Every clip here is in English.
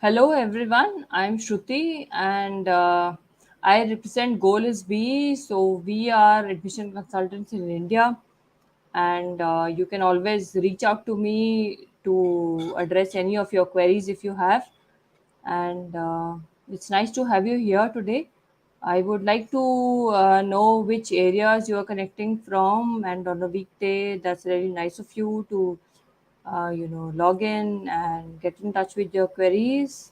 Hello everyone, I'm Shruti and I represent Goal is B. So we are admission consultants in India, and you can always reach out to me to address any of your queries if you have. And it's nice to have you here today. I would like to know which areas you are connecting from, and on a weekday, that's really nice of you to log in and get in touch with your queries.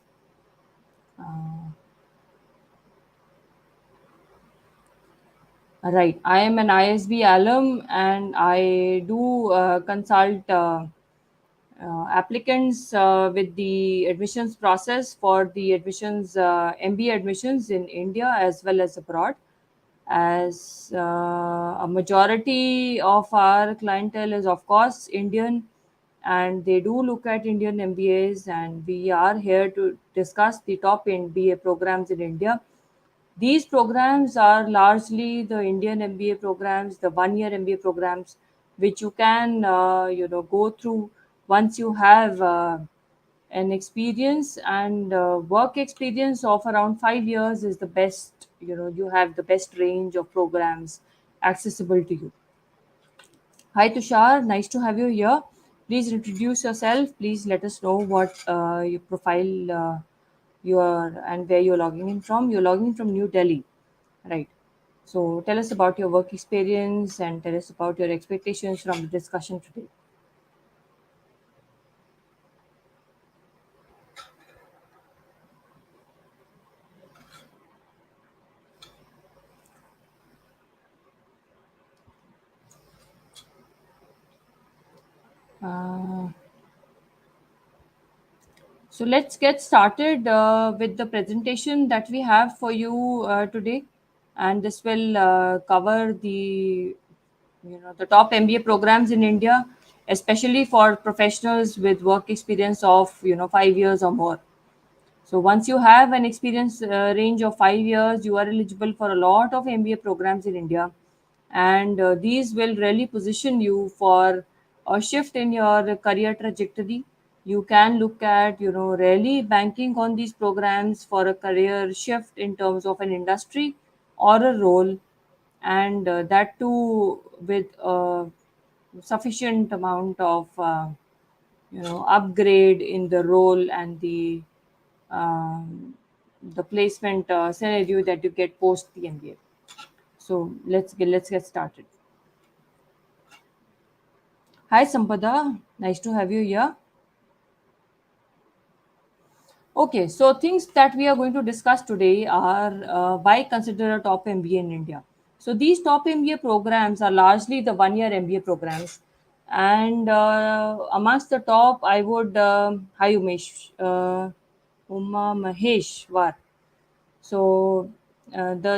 Right. I am an ISB alum and I do consult applicants with the admissions process for the admissions, MBA admissions in India as well as abroad. As a majority of our clientele is, of course, Indian, and they do look at Indian MBAs, and we are here to discuss the top MBA programs in India. These programs are largely the Indian MBA programs, the one-year MBA programs, which you can go through once you have an experience, and work experience of around 5 years is the best. You have the best range of programs accessible to you. Hi Tushar, nice to have you here. Please introduce yourself. Please let us know what your profile you are and where you're logging in from. You're logging in from New Delhi, right? So tell us about your work experience and tell us about your expectations from the discussion today. Uh, so let's get started with the presentation that we have for you today, and this will cover the top MBA programs in India, especially for professionals with work experience of 5 years or more. So once you have an experience range of 5 years, you are eligible for a lot of MBA programs in India, and these will really position you for a shift in your career trajectory. You can look at really banking on these programs for a career shift in terms of an industry or a role, and that too with a sufficient amount of upgrade in the role and um, the placement scenario that you get post the MBA. So let's get started. Hi Sampada, nice to have you here. Okay, so things that we are going to discuss today are why consider a top MBA in India. So these top MBA programs are largely the one-year MBA programs, and amongst the top, I would hi Umesh, Uma Maheshwar. So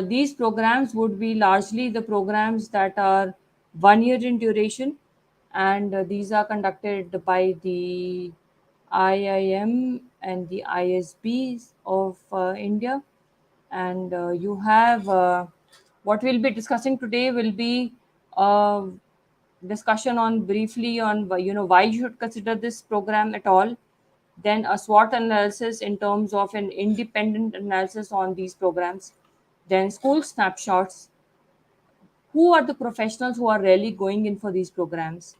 these programs would be largely the programs that are 1 year in duration, and these are conducted by the IIM and the ISBs of India. And you have what we'll be discussing today will be uh, discussion on briefly on why you should consider this program at all, then a SWOT analysis in terms of an independent analysis on these programs, then school snapshots, who are the professionals who are really going in for these programs,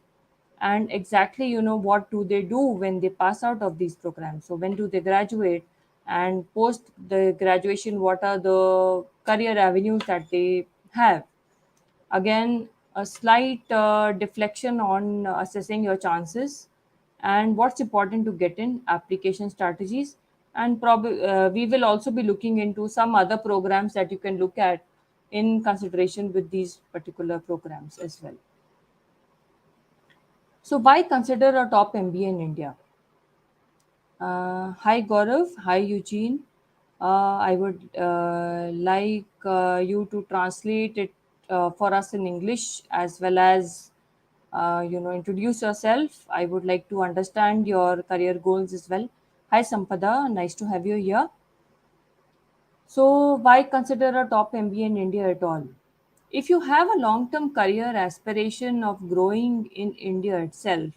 and exactly what do they do when they pass out of these programs. So when do they graduate, and post the graduation what are the career avenues that they have. Again, a slight deflection on assessing your chances and what's important to get in application strategies. And probably we will also be looking into some other programs that you can look at in consideration with these particular programs as well. So, why consider a top MBA in India? Hi Gaurav, hi Eugene. I would like you to translate it for us in English as well as introduce yourself. I would like to understand your career goals as well. Hi Sampada, nice to have you here. So, why consider a top MBA in India at all? If you have a long term career aspiration of growing in India itself,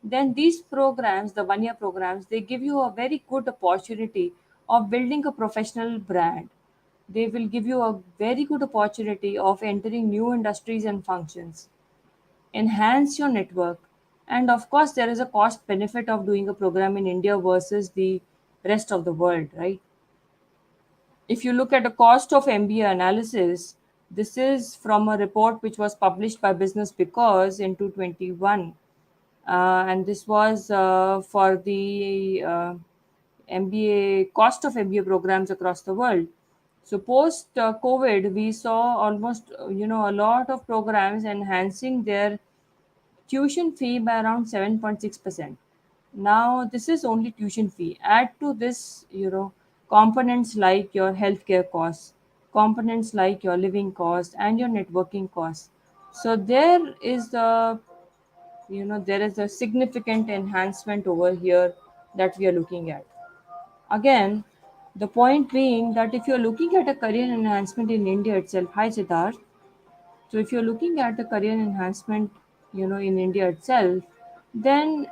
then these programs, the 1 year programs, they give you a very good opportunity of building a professional brand. They will give you a very good opportunity of entering new industries and functions, enhance your network, and of course there is a cost benefit of doing a program in India versus the rest of the world, right? If you look at the cost of MBA analysis, this is from a report which was published by Business Because in 2021. And this was for the MBA cost of MBA programs across the world. So post COVID, we saw almost a lot of programs enhancing their tuition fee by around 7.6%. Now, this is only tuition fee. Add to this, components like your healthcare costs, components like your living cost and your networking costs. So there is a significant enhancement over here that we are looking at. Again, the point being that if you're looking at a career enhancement in India itself, hi Siddharth, so if you're looking at the career enhancement, in India itself, then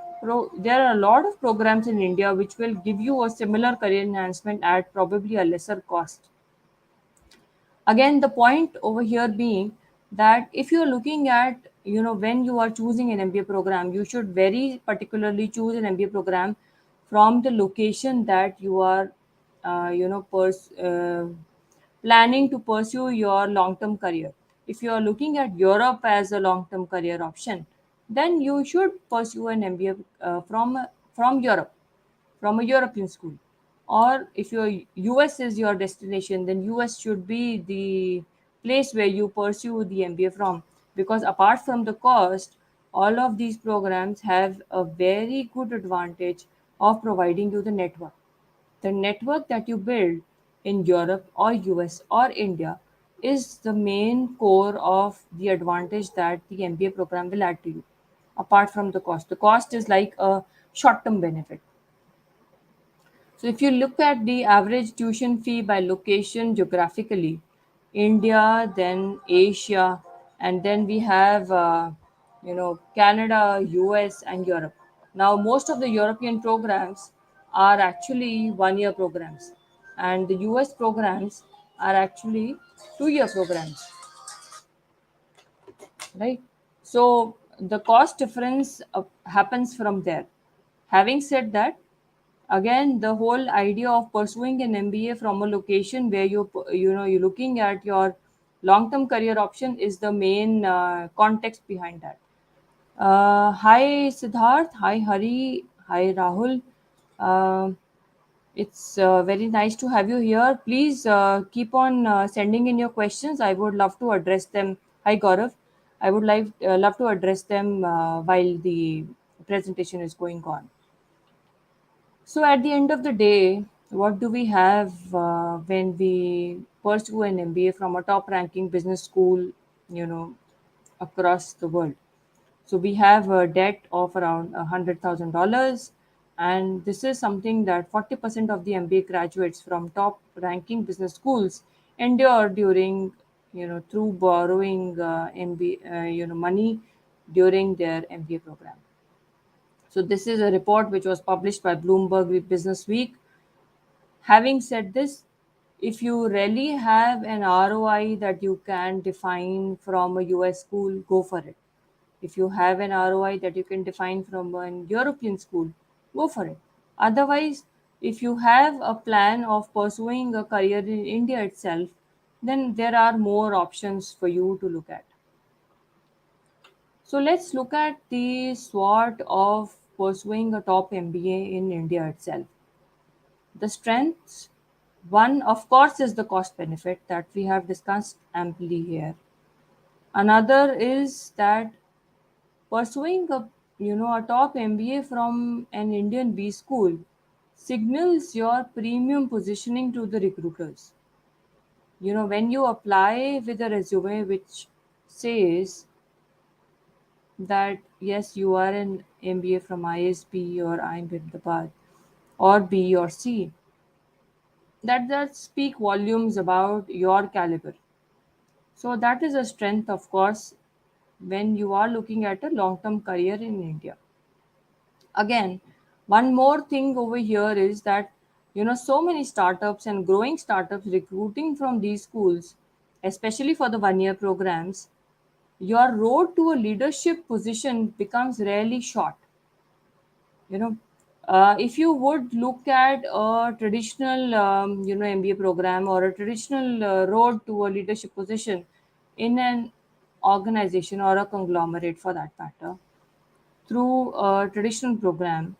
there are a lot of programs in India which will give you a similar career enhancement at probably a lesser cost. Again, the point over here being that if you're looking at, when you are choosing an MBA program, you should very particularly choose an MBA program from the location that you are, planning to pursue your long term career. If you are looking at Europe as a long term career option, then you should pursue an MBA from Europe, from a European school. Or if your US is your destination, then US should be the place where you pursue the MBA from. Because apart from the cost, all of these programs have a very good advantage of providing you the network. The network that you build in Europe or US or India is the main core of the advantage that the MBA program will add to you. Apart from the cost, the cost is like a short term benefit. So if you look at the average tuition fee by location geographically, India, then Asia, and then we have Canada, US, and Europe. Now most of the European programs are actually 1 year programs, and the US programs are actually 2 year programs, right? So the cost difference happens from there. Having said that, again, the whole idea of pursuing an MBA from a location where you're looking at your long term career option is the main context behind that. Hi Siddharth, hi Hari, hi Rahul. Uh, it's very nice to have you here. Please keep on sending in your questions. I would love to address them. Hi Gaurav. I would love to address them while the presentation is going on. So at the end of the day, what do we have when we pursue an MBA from a top ranking business school, you know, across the world? So we have a debt of around $100,000, and this is something that 40% of the MBA graduates from top ranking business schools endure during, through borrowing MBA, money during their MBA program. So this is a report which was published by Bloomberg Business Week. Having said this, if you really have an ROI that you can define from a US school, go for it. If you have an ROI that you can define from an European school, go for it. Otherwise, if you have a plan of pursuing a career in India itself, then there are more options for you to look at. So let's look at the SWOT of pursuing a top MBA in India itself. The strengths, one, of course, is the cost benefit that we have discussed amply here. Another is that pursuing a top MBA from an Indian B school signals your premium positioning to the recruiters. When you apply with a resume which says that yes, you are an MBA from ISB or IIM Hyderabad or B or C, that speak volumes about your caliber. So that is a strength, of course, when you are looking at a long term career in India. Again, one more thing over here is that, so many startups and growing startups recruiting from these schools, especially for the 1 year programs, your road to a leadership position becomes rarely short. you know if you would look at a traditional MBA program or a traditional road to a leadership position in an organization or a conglomerate for that matter, through a traditional program,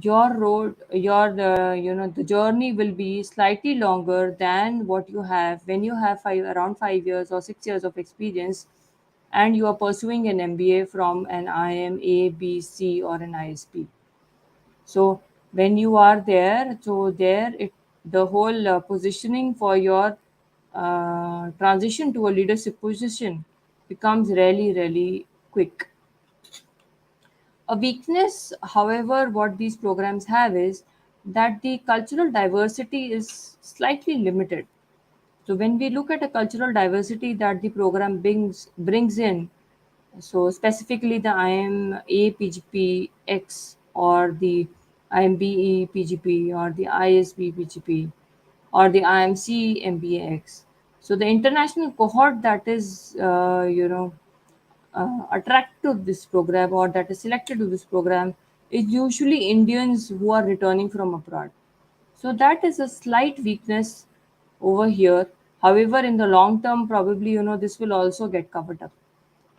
your road your the journey will be slightly longer than what you have when you have around 5 years or 6 years of experience, and you are pursuing an MBA from an IM A, B, C, or an ISP. So when you are there, so there it the whole positioning for your transition to a leadership position becomes really quick. A weakness, however, what these programs have is that the cultural diversity is slightly limited. So when we look at a cultural diversity that the program brings in, so specifically the IMA Pgpx or the IMBE Pgp or the ISB Pgp or the IMC MBAX. So the international cohort that is attracted to this program or that is selected to this program is usually Indians who are returning from abroad. So that is a slight weakness over here. However, in the long term, probably this will also get covered up.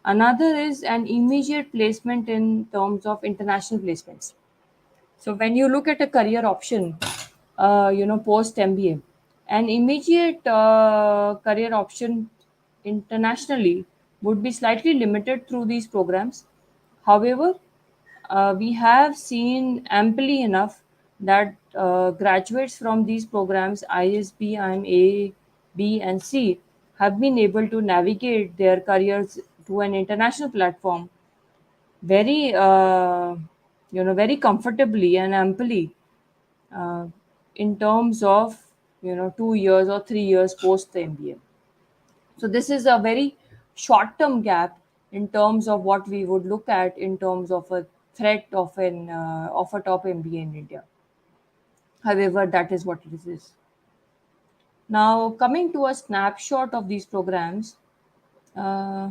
Another is an immediate placement in terms of international placements. So when you look at a career option, post MBA, an immediate career option internationally would be slightly limited through these programs. However, we have seen amply enough that graduates from these programs, ISB, IMA, B, and C, have been able to navigate their careers to an international platform very, very comfortably and amply, uh, in terms of 2 years or 3 years post the MBA. So this is a very short term gap in terms of what we would look at in terms of a threat of a top MBA in India. However, that is what it is. Now, coming to a snapshot of these programs, uh,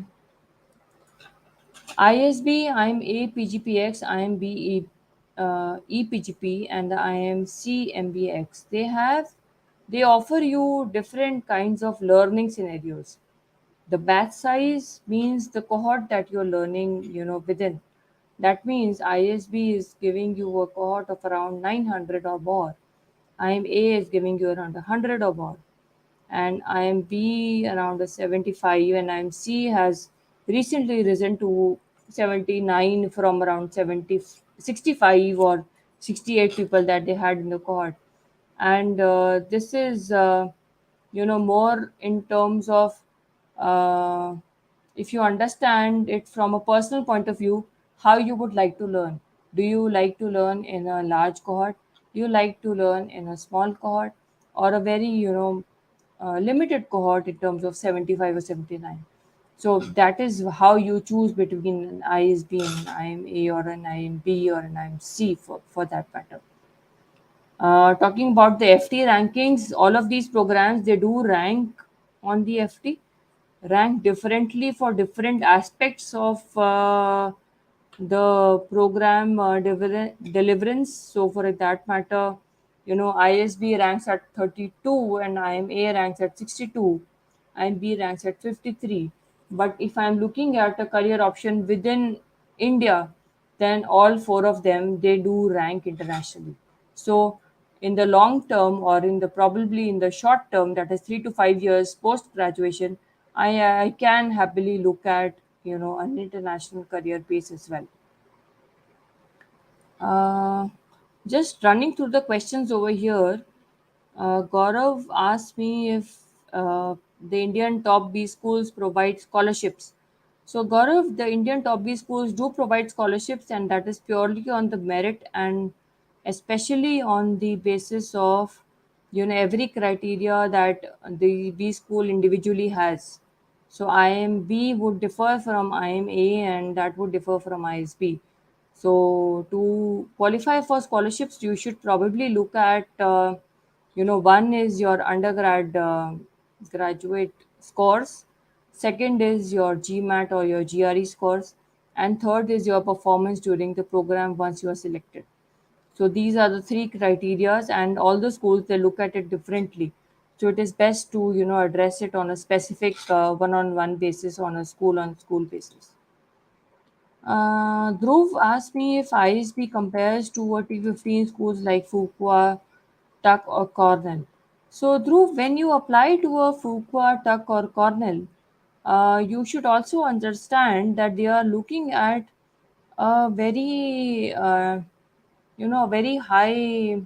ISB, IMA Pgpx, IMB EPGP, and the IMC MBX. They offer you different kinds of learning scenarios. The batch size means the cohort that you're learning, within. That means ISB is giving you a cohort of around 900 or more. IMA is giving you around 100 or more, and IMB around a 75, and IMC has recently risen to 79 from around 65 or 68 people that they had in the cohort. And this is more in terms of, uh, if you understand it from a personal point of view, how you would like to learn. Do you like to learn in a large cohort? Do you like to learn in a small cohort, or a very limited cohort in terms of 75 or 79? So that is how you choose between an ISB and an IMA, or an IMB or an IMC, for that matter. Talking about the FT rankings, all of these programs, they do rank on the FT, rank differently for different aspects of the program deliverance. So, for that matter, ISB ranks at 32 and IMA ranks at 62, IMB ranks at 53. But if I'm looking at a career option within India, then all four of them, they do rank internationally. So in the long term, or in the probably in the short term, that is 3 to 5 years post graduation, I can happily look at an international career pace as well. uh, just running through the questions over here, Gaurav asked me if the Indian top B schools provide scholarships. So, Gaurav, the Indian top B schools do provide scholarships, and that is purely on the merit, and especially on the basis of every criteria that the B school individually has. So IMB would differ from IMA, and that would differ from ISB. So to qualify for scholarships, you should probably look at, one is your undergrad graduate scores, second is your GMAT or your GRE scores, and third is your performance during the program once you are selected. So these are the three criterias, and all the schools they look at it differently. So it is best to address it on a specific one-on-one basis, on a school-on-school basis. Dhruv asked me if ISB compares to a T15 schools like Fuqua, Tuck, or Cornell. So, Dhruv, when you apply to a Fuqua, Tuck, or Cornell, you should also understand that they are looking at a very high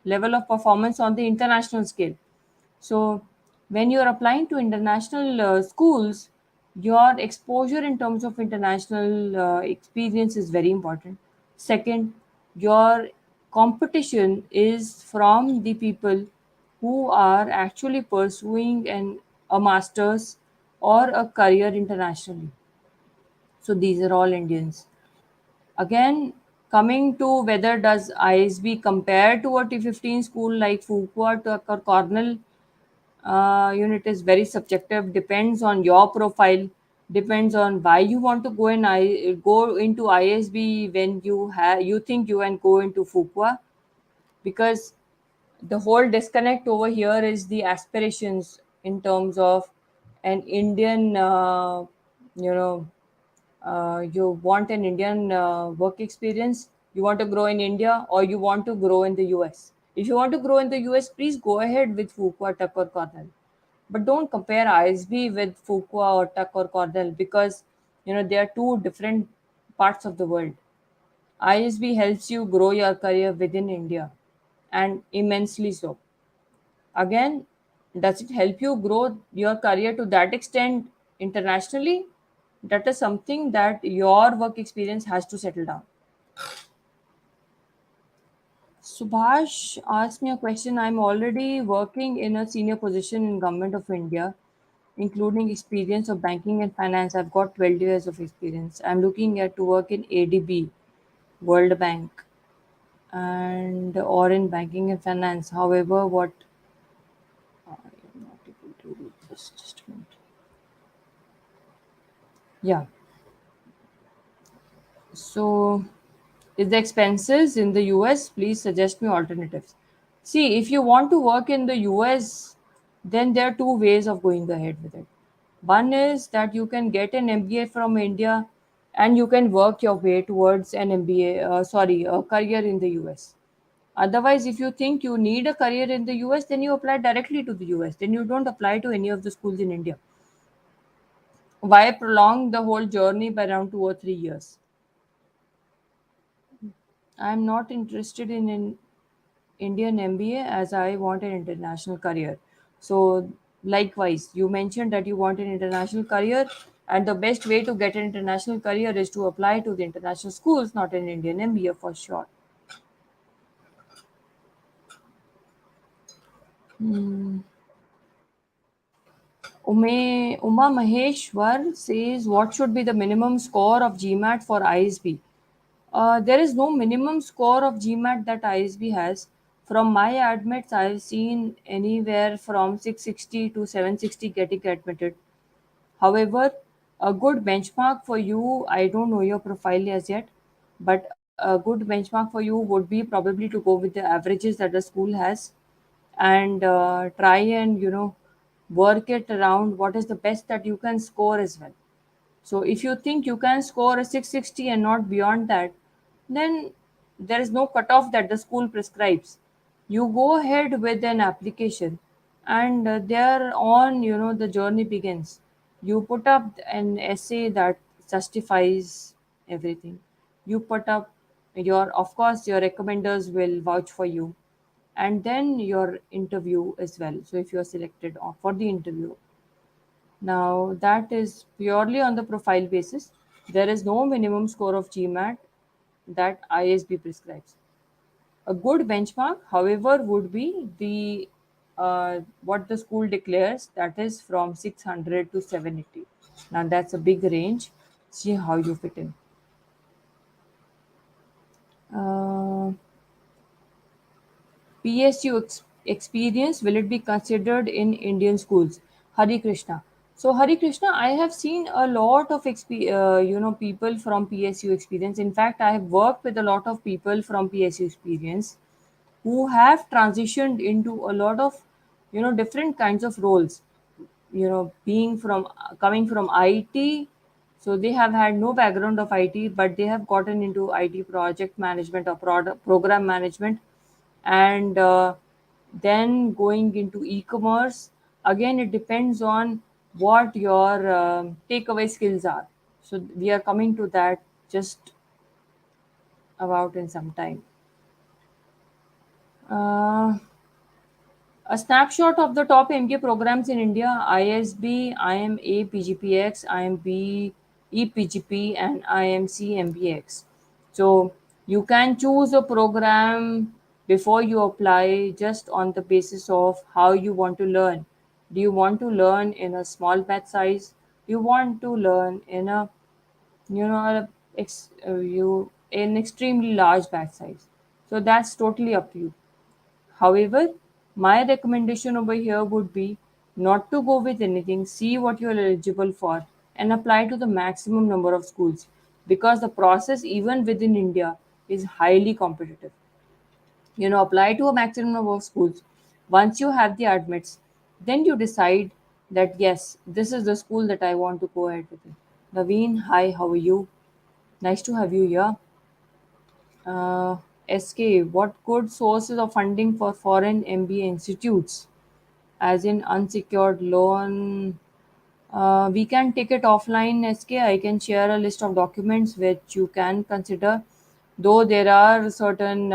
level of performance on the international scale. So, when you are applying to international schools, your exposure in terms of international experience is very important. Second, your competition is from the people who are actually pursuing a master's or a career internationally. So, these are all Indians. Again, coming to whether does ISB compare to a T15 school like Fuqua or Cornell, unit is very subjective, depends on your profile, depends on why you want to go into ISB when you think you can go into Fuqua, because the whole disconnect over here is the aspirations in terms of an Indian, you want an Indian work experience, you want to grow in India, or you want to grow in the US. If you want to grow in the US, please go ahead with Fuqua, Tuck, or Cornell. But don't compare ISB with Fuqua or Tuck or Cornell, because they are two different parts of the world. ISB helps you grow your career within India, and immensely so. Again, does it help you grow your career to that extent internationally? That is something that your work experience has to settle down. Subhash asked me a question. I'm already working in a senior position in Government of India, including experience of banking and finance. I've got 12 years of experience. I'm looking at to work in ADB, World Bank, and or in banking and finance. However, what I am not able to read this. Just a minute. Yeah. So, is the expenses in the US? Please suggest me alternatives. See, if you want to work in the US, then there are two ways of going ahead with it. One is that you can get an MBA from India, and you can work your way towards an MBA, a career in the US. Otherwise, if you think you need a career in the US, then you apply directly to the US. Then you don't apply to any of the schools in India. Why prolong the whole journey by around 2 or 3 years? I'm not interested in an Indian MBA as I want an international career. So, likewise, you mentioned that you want an international career, and the best way to get an international career is to apply to the international schools, not an Indian MBA for sure. Uma Maheshwar says, what should be the minimum score of GMAT for ISB? There is no minimum score of GMAT that ISB has. From my admits, I've seen anywhere from 660 to 760 getting admitted. However, a good benchmark for you, I don't know your profile as yet, but a good benchmark for you would be probably to go with the averages that the school has, and try and work it around what is the best that you can score as well. So if you think you can score a 660 and not beyond that, then there is no cutoff that the school prescribes. You go ahead with an application, and there on, the journey begins. You put up an essay that justifies everything. You put up of course, your recommenders will vouch for you, and then your interview as well. So if you are selected for the interview, now, that is purely on the profile basis. There is no minimum score of GMAT that ISB prescribes. A good benchmark, however, would be the what the school declares, that is from 600 to 780. Now that's a big range. See how you fit in. Uh, PSU experience, will it be considered in Indian schools? Hari Krishna. So Hari Krishna, I have seen a lot of people from PSU experience. In fact, I have worked with a lot of people from PSU experience who have transitioned into a lot of different kinds of roles, being from coming from IT. So they have had no background of IT, but they have gotten into IT project management or product program management, and then going into e-commerce. Again, it depends on what your takeaway skills are. So we are coming to that just about in some time. uh, A snapshot of the top MBA programs in India: ISB, IMA, Pgpx, IMB, Epgp, and IMC MBX. So you can choose a program before you apply just on the basis of how you want to learn. Do you want to learn in a small batch size? Do you want to learn in a you in extremely large batch size? So that's totally up to you. However, my recommendation over here would be not to go with anything, see what you're eligible for, and apply to the maximum number of schools, because the process, even within India, is highly competitive. Apply to a maximum number of schools. Once you have the admits, then you decide that yes, this is the school that I want to go ahead with. Naveen, hi, how are you? Nice to have you here. SK, what good sources of funding for foreign MBA institutes, as in unsecured loan? We can take it offline, SK. I can share a list of documents which you can consider. Though there are certain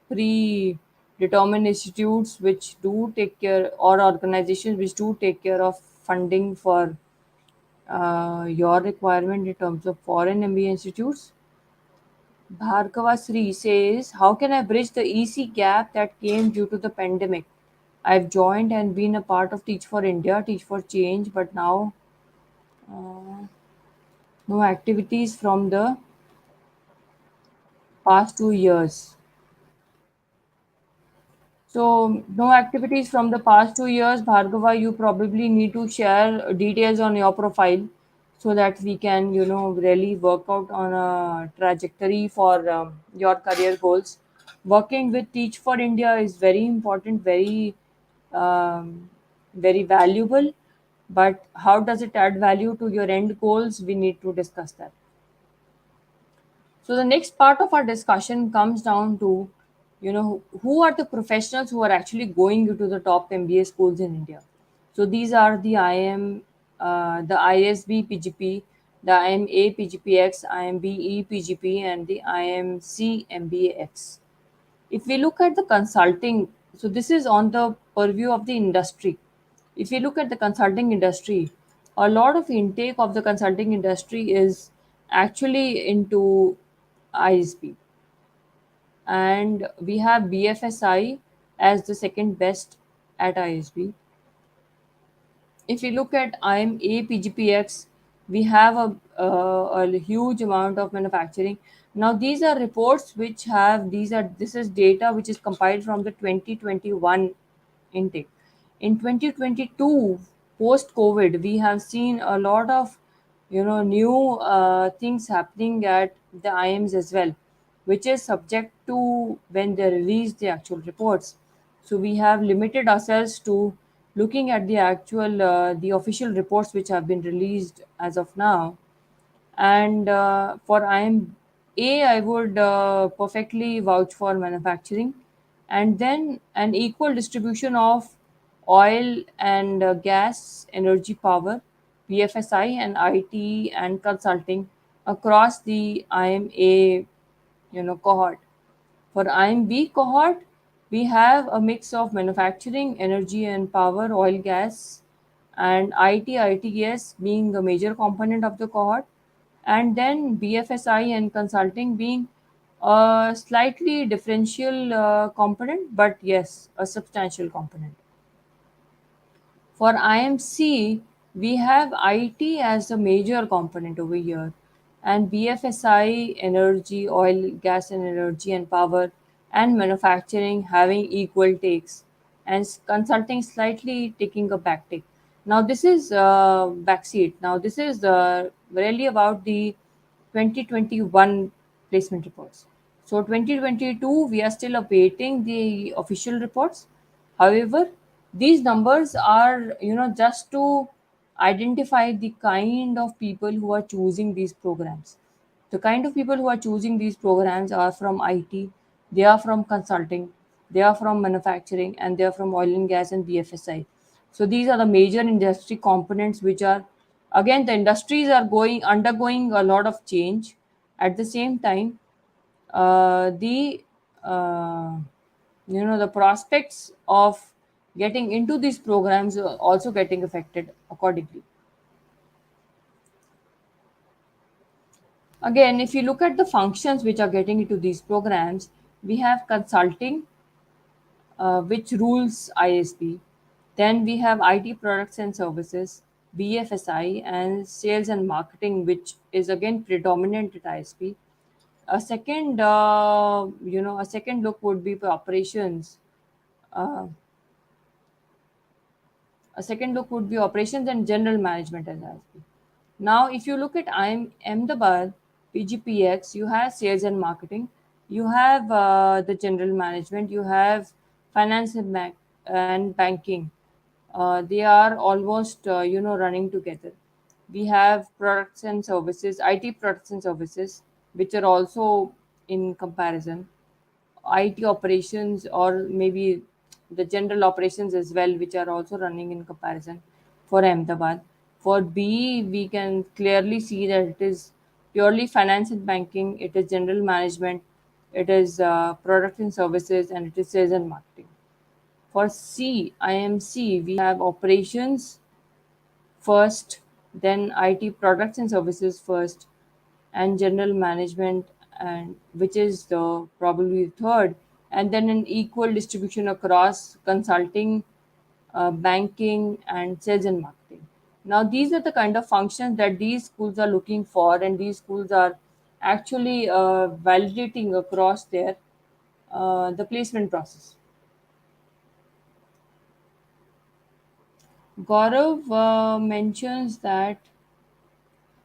predetermined institutes which do take care, or organizations which do take care of funding for your requirement in terms of foreign MBA institutes. Bhargava Sri says, how can I bridge the EC gap that came due to the pandemic? I've joined and been a part of Teach for India, Teach for Change, but now no activities from the past 2 years. So, no activities from the past 2 years, Bhargava. You probably need to share details on your profile so that we can, really work out on a trajectory for your career goals. Working with Teach for India is very important, um, very valuable. But how does it add value to your end goals? We need to discuss that. So the next part of our discussion comes down to, who are the professionals who are actually going into the top MBA schools in India. So these are the the ISB PGP, the IMA PGPX, IMBE PGP, and the IMC MBAX. If we look at the consulting, so this is on the purview of the industry. If you look at the consulting industry, a lot of intake of the consulting industry is actually into ISB, and we have BFSI as the second best at ISB. If you look at IMA PGPX, we have a huge amount of manufacturing. Now these are reports which have this is data which is compiled from the 2021 intake. In 2022, post COVID, we have seen a lot of new things happening at the IMs as well, which is subject to when they release the actual reports. So we have limited ourselves to looking at the actual the official reports which have been released as of now. And for IMA, I would perfectly vouch for manufacturing, and then an equal distribution of oil and gas, energy, power, BFSI, and IT and consulting across the IMA cohort. For IMB cohort, we have a mix of manufacturing, energy and power, oil, gas, and ITS being a major component of the cohort, and then BFSI and consulting being A slightly differential component, but yes, a substantial component. For IMC, we have IT as a major component over here, and BFSI, energy, oil, gas and energy and power, and manufacturing having equal takes, and consulting slightly taking a back take. Now, this is backseat. Now, this is really about the 2021 placement reports. So 2022, we are still awaiting the official reports. However, these numbers are, just to identify the kind of people who are choosing these programs. The kind of people who are choosing these programs are from IT, they are from consulting, they are from manufacturing, and they are from oil and gas and BFSI. So these are the major industry components which are, again, the industries are going undergoing a lot of change. At the same time, the uh, the prospects of getting into these programs are also getting affected accordingly. Again, if you look at the functions which are getting into these programs, we have consulting, which rules ISB. Then we have IT products and services, BFSI, and sales and marketing, which is again predominant at ISP. A second look would be for operations. Uh, A second look would be operations and general management as ISP. Now, if you look at I'm Ahmedabad, Pgpx, you have sales and marketing, you have the general management, you have finance and banking. They are almost running together. We have products and services, IT products and services, which are also in comparison. IT operations, or maybe the general operations as well, which are also running in comparison for Ahmedabad. For B, we can clearly see that it is purely finance and banking, it is general management, it is product and services, and it is sales and marketing. For C, IMC, we have operations first, then IT products and services first, and general management, and which is the probably third, and then an equal distribution across consulting, banking, and sales and marketing. Now, these are the kind of functions that these schools are looking for, and these schools are actually validating across their the placement process. Gaurav mentions that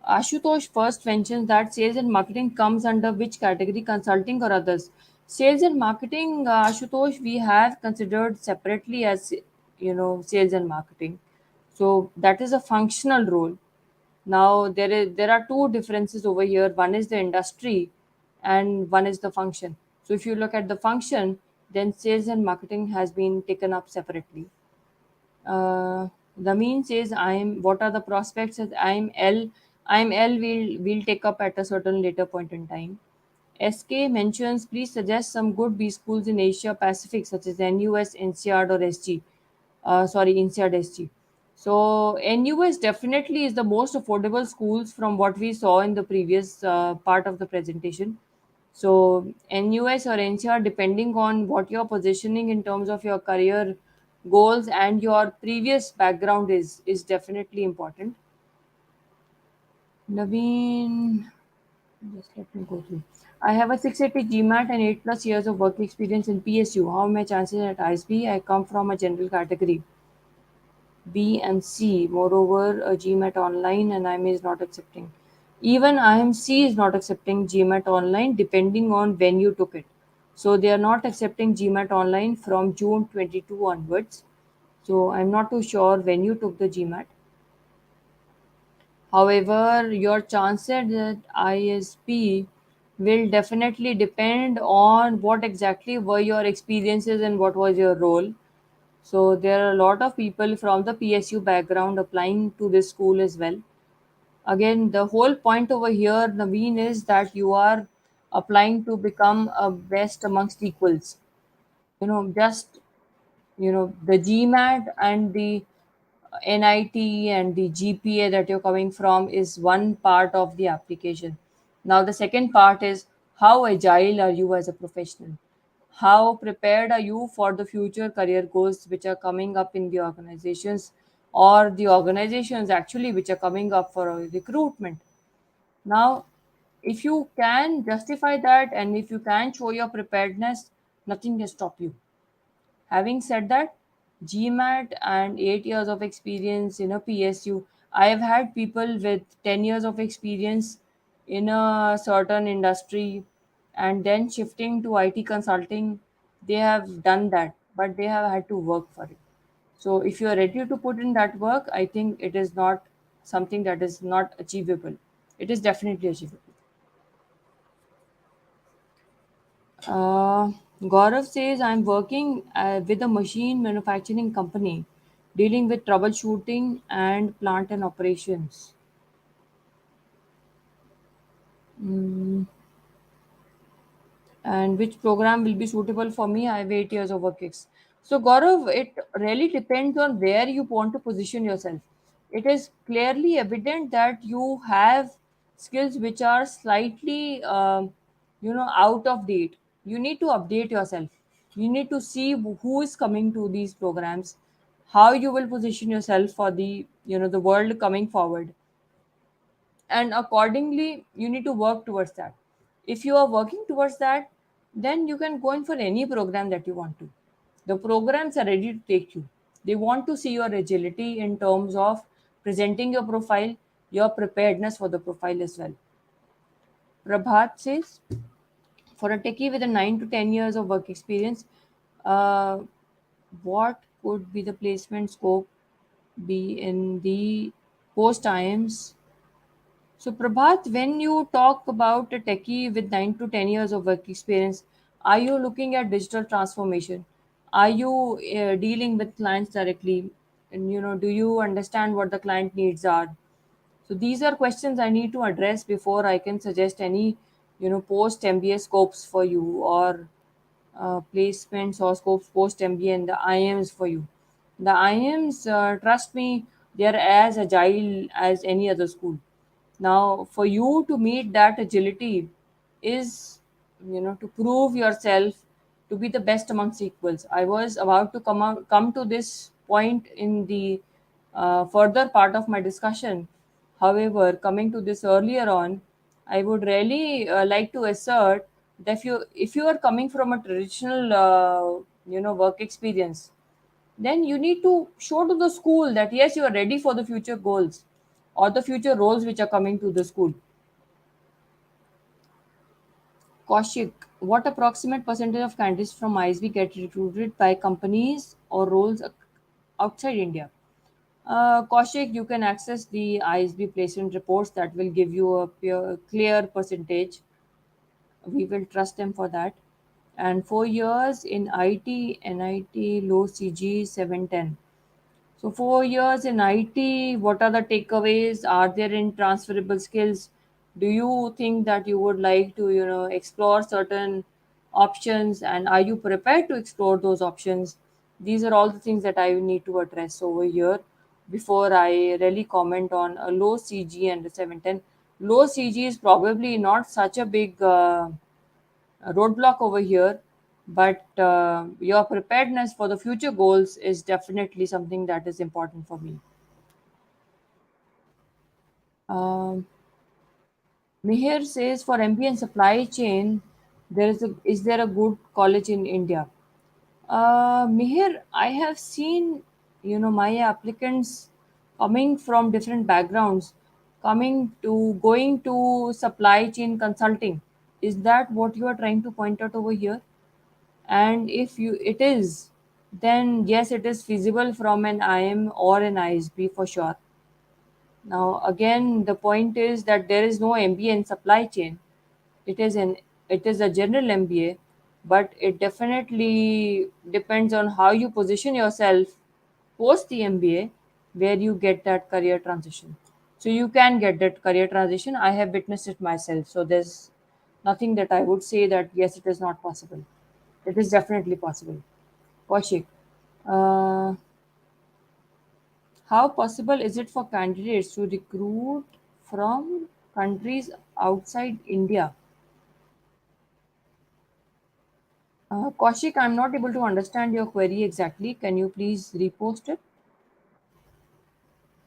Ashutosh first mentions that sales and marketing comes under which category, consulting or others. Sales and marketing, Ashutosh, we have considered separately as sales and marketing. So that is a functional role. Now there are two differences over here. One is the industry, and one is the function. So if you look at the function, then sales and marketing has been taken up separately. The mean says I'm what are the prospects as I'm L will take up at a certain later point in time. SK mentions please suggest some good B schools in Asia Pacific such as NUS, NCR or SG. NCR SG. So NUS definitely is the most affordable schools from what we saw in the previous part of the presentation. So NUS or NCR, depending on what you're positioning in terms of your career goals and your previous background is definitely important. Naveen, just let me go through. I have a 680 GMAT and 8 plus years of work experience in PSU. How are my chances at ISB? I come from a general category B and C. Moreover, a GMAT online and IME is not accepting. Even IMC is not accepting GMAT online depending on when you took it. So they are not accepting GMAT online from June 22 onwards. So I'm not too sure when you took the GMAT. However, your chances at ISP will definitely depend on what exactly were your experiences and what was your role. So there are a lot of people from the PSU background applying to this school as well. Again, the whole point over here, Naveen, is that you are applying to become a best amongst equals. Just the GMAT and the NIT and the GPA that you're coming from is one part of the application. Now the second part is How agile are you as a professional? How prepared are you for the future career goals which are coming up in the organizations, or the organizations actually which are coming up for a recruitment? Now, if you can justify that and if you can show your preparedness, nothing can stop you. Having said that, Gmat and 8 years of experience in a PSU, I have had people with 10 years of experience in a certain industry and then shifting to IT consulting. They have done that, but they have had to work for it. So, if you are ready to put in that work, I think it is not something that is not achievable. It is definitely achievable. Uh, Gaurav says, I'm working with a machine manufacturing company dealing with troubleshooting and plant and operations. Mm, and which program will be suitable for me? I have 8 years of work ex. So, Gaurav, it really depends on where you want to position yourself. It is clearly evident that you have skills which are slightly, out of date. You need to update yourself. You need to see who is coming to these programs, how you will position yourself for the world coming forward, and accordingly you need to work towards that. If you are working towards that, then you can go in for any program that you want to. The programs are ready to take you. They want to see your agility in terms of presenting your profile, your preparedness for the profile as well. Prabhat says, for a techie with a 9 to 10 years of work experience, uh, what could be the placement scope be in the post IMs? So, Prabhat, when you talk about a techie with 9 to 10 years of work experience, are you looking at digital transformation? Are you dealing with clients directly? And do you understand what the client needs are? So these are questions I need to address before I can suggest any, post MBA scopes for you, or placements or scopes post MBA and the IMs for you. The IMs, trust me, they are as agile as any other school. Now, for you to meet that agility is, to prove yourself to be the best amongst equals. I was about to come to this point in the further part of my discussion. However, coming to this earlier on, I would really like to assert that if you are coming from a traditional work experience, then you need to show to the school that yes, you are ready for the future goals or the future roles which are coming to the school. Kaushik, what approximate percentage of candidates from ISB get recruited by companies or roles outside India? Kaushik, you can access the ISB placement reports that will give you a clear percentage. We will trust them for that. And 4 years in IT, NIT, low CG 710. So 4 years in IT, what are the takeaways? Are there any transferable skills? Do you think that you would like to, explore certain options, and are you prepared to explore those options? These are all the things that I need to address over here before I really comment on a low CG and a 710. Low CG is probably not such a big roadblock over here, but your preparedness for the future goals is definitely something that is important for me. Um, Mihir says, for MBA and supply chain, is there a good college in India? Mihir, I have seen my applicants coming from different backgrounds, coming to going to supply chain consulting. Is that what you are trying to point out over here? And if you it is, then yes, it is feasible from an IM or an ISB for sure. Now again, the point is that there is no MBA in supply chain. It is a general MBA, but it definitely depends on how you position yourself post the MBA, where you get that career transition. So you can get that career transition. I have witnessed it myself. So there's nothing that I would say that yes, it is not possible. It is definitely possible. Kaushik, uh, how possible is it for candidates to recruit from countries outside India? Kaushik, I'm not able to understand your query exactly. Can you please repost it?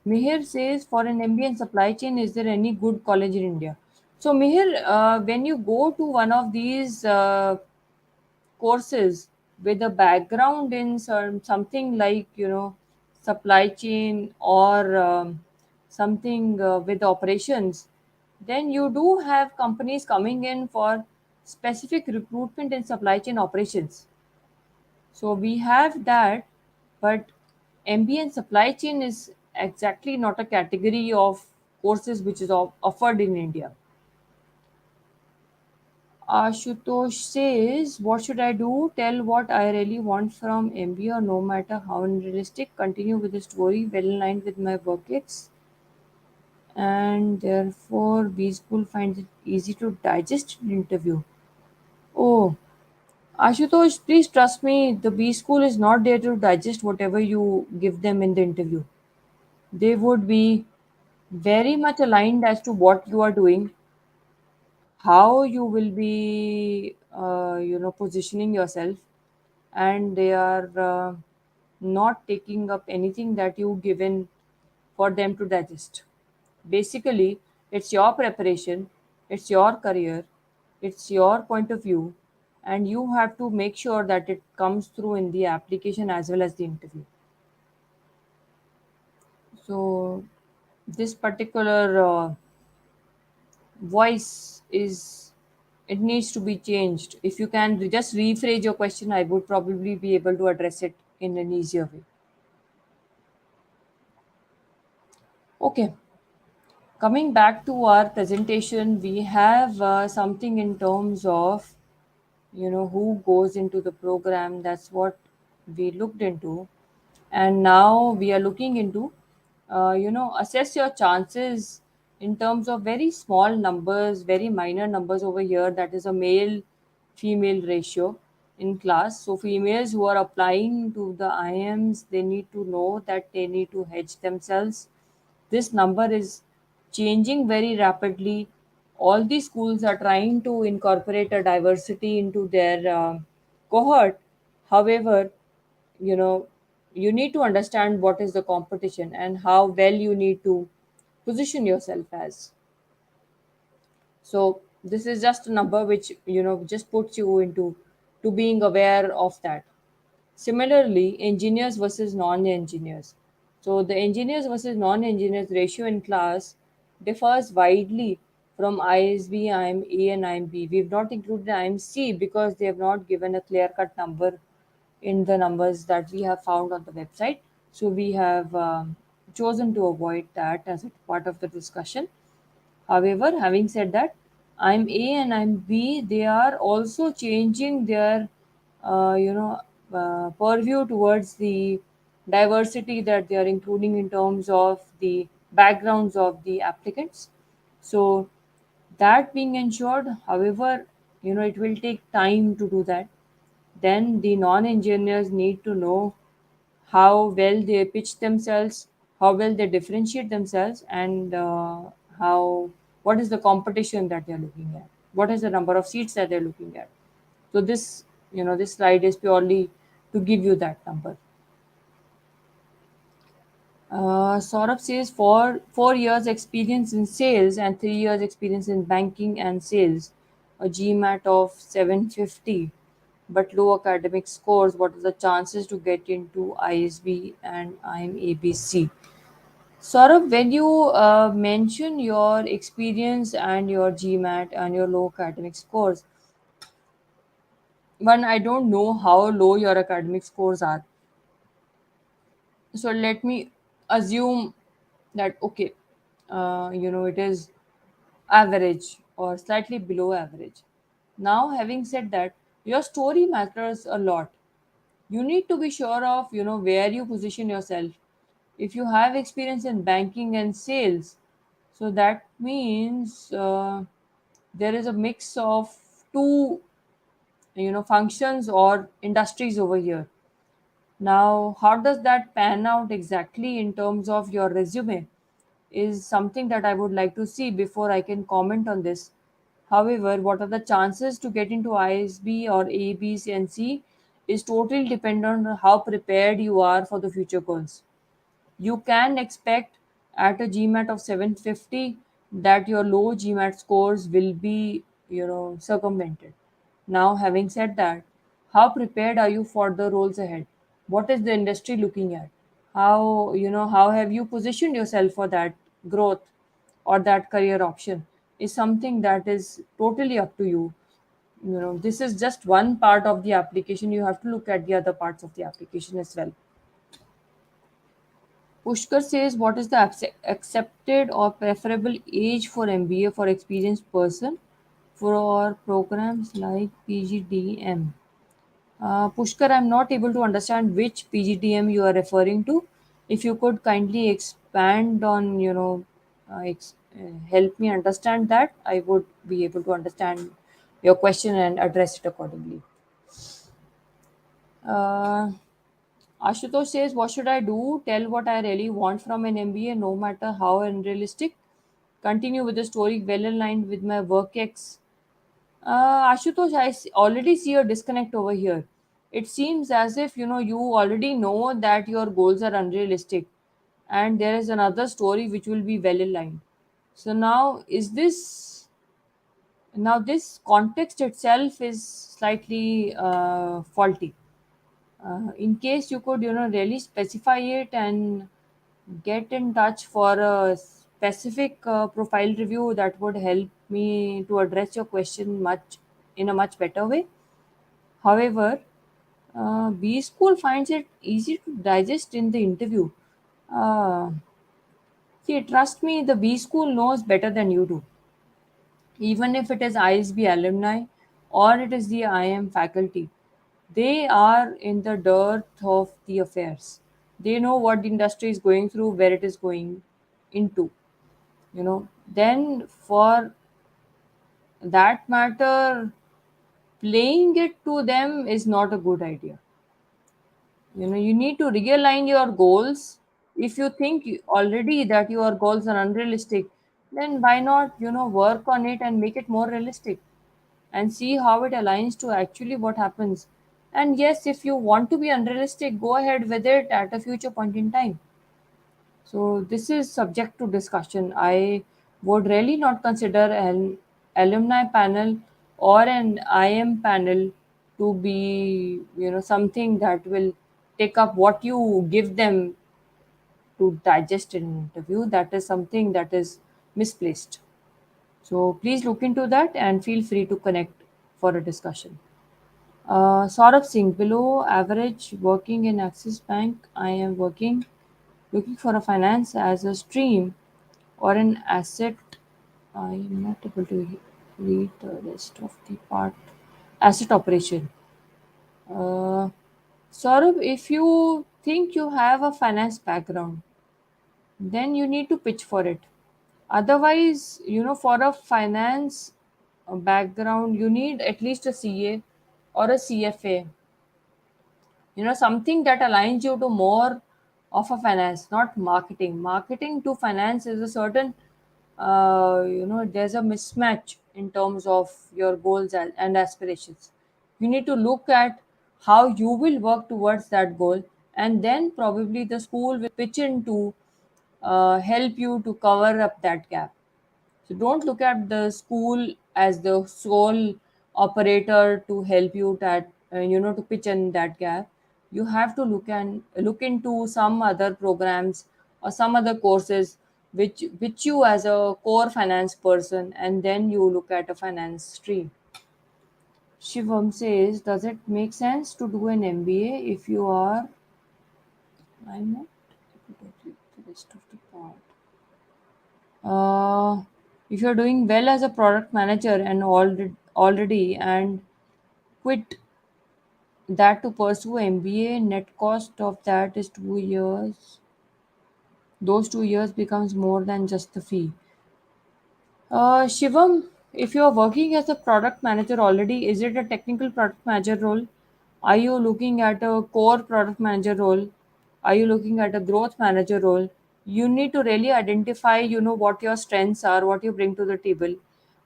Mihir says, for an MBA in supply chain, is there any good college in India? So, Mihir, when you go to one of these courses with a background in something like, supply chain or something with operations, then you do have companies coming in for specific recruitment in supply chain operations. So we have that, but MBA and supply chain is exactly not a category of courses which is offered in India. Ashutosh says, what should I do? Tell what I really want from MBA, or no matter how unrealistic. Continue with the story well aligned with my work ethics, and therefore B School finds it easy to digest an interview. Oh, Ashutosh, please trust me, the B School is not there to digest whatever you give them in the interview. They would be very much aligned as to what you are doing, how you will be, positioning yourself, and they are not taking up anything that you given for them to digest. Basically, it's your preparation, it's your career, it's your point of view, and you have to make sure that it comes through in the application as well as the interview. So, this particular voice is, it needs to be changed. If you can just rephrase your question, I would probably be able to address it in an easier way. Okay, coming back to our presentation, we have something in terms of, who goes into the program. That's what we looked into, and now we are looking into, assess your chances in terms of very small numbers, very minor numbers over here. That is a male female ratio in class. So females who are applying to the IMs, they need to know that they need to hedge themselves. This number is changing very rapidly. All the schools are trying to incorporate a diversity into their cohort. However, you know, you need to understand what is the competition and how well you need to position yourself as. So this is just a number which, just puts you into to being aware of that. Similarly, engineers versus non-engineers. So the engineers versus non-engineers ratio in class differs widely from ISB, IMA, and IMB. We've not included IMC because they have not given a clear-cut number in the numbers that we have found on the website. So we have chosen to avoid that as a part of the discussion. However, having said that, I'm A and I'm B, they are also changing their, purview towards the diversity that they are including in terms of the backgrounds of the applicants. So that being ensured, however, it will take time to do that. Then the non-engineers need to know how well they pitch themselves, how well they differentiate themselves, and how what is the competition that they're looking at, what is the number of seats that they're looking at. So this slide is purely to give you that number. Saurabh says 4 years experience in sales and 3 years experience in banking and sales, a GMAT of 750, but low academic scores. What are the chances to get into ISB and I'm ABC? Saurabh, when you mention your experience and your GMAT and your low academic scores, one, I don't know how low your academic scores are. So let me assume that, okay, it is average or slightly below average. Now, having said that, your story matters a lot. You need to be sure of, where you position yourself. If you have experience in banking and sales, so that means there is a mix of two, functions or industries over here. Now, how does that pan out exactly in terms of your resume is something that I would like to see before I can comment on this. However, what are the chances to get into ISB or A, B, C, and C is totally dependent on how prepared you are for the future goals. You can expect at a Gmat of 750 that your low Gmat scores will be, circumvented. Now, having said that, how prepared are you for the roles ahead? What is the industry looking at? How have you positioned yourself for that growth or that career option is something that is totally up to you. This is just one part of the application. You have to look at the other parts of the application as well. Pushkar says, what is the accepted or preferable age for MBA for experienced person for programs like PGDM? Pushkar, I'm not able to understand which PGDM you are referring to. If you could kindly expand on, help me understand that, I would be able to understand your question and address it accordingly. Uh, Ashutosh says, what should I do? Tell what I really want from an MBA, no matter how unrealistic. Continue with the story well aligned with my work ex. Ashutosh, already see a disconnect over here. It seems as if you already know that your goals are unrealistic, and there is another story which will be well aligned. So now this context itself is slightly faulty. In case you could really specify it and get in touch for a specific profile review, that would help me to address your question much in a much better way. However, B school finds it easy to digest in the interview. uh, See, trust me, the B school knows better than you do, even if it is ISB alumni or it is the IM faculty. They are in the dirt of the affairs. They know what the industry is going through, where it is going into. Then for that matter, playing it to them is not a good idea. You need to realign your goals. If you think already that your goals are unrealistic, then why not work on it and make it more realistic and see how it aligns to actually what happens. And yes, if you want to be unrealistic, go ahead with it at a future point in time. So this is subject to discussion. I would really not consider an alumni panel or an IM panel to be, something that will take up what you give them to digest in an interview. That is something that is misplaced. So please look into that and feel free to connect for a discussion. Saurabh Singh, below average working in Axis Bank. I am looking for a finance as a stream or an asset. I am not able to read the rest of the part. Asset operation. Uh, Saurabh, if you think you have a finance background, then you need to pitch for it. Otherwise, for a finance background, you need at least a CA or a CFA, something that aligns you to more of a finance, not marketing to finance is a certain there's a mismatch in terms of your goals and aspirations. You need to look at how you will work towards that goal, and then probably the school will pitch in to help you to cover up that gap. So don't look at the school as the sole operator to help you that to pitch in that gap. You have to look into some other programs or some other courses which you as a core finance person, and then you look at a finance stream. Shivam says, does it make sense to do an MBA if you are? I'm not able to read the rest of the part. uh, if you're doing well as a product manager and already and quit that to pursue MBA, net cost of that is 2 years. Those 2 years becomes more than just the fee. Shivam, if you're working as a product manager already, is it a technical product manager role? Are you looking at a core product manager role? Are you looking at a growth manager role? You need to really identify, what your strengths are, what you bring to the table,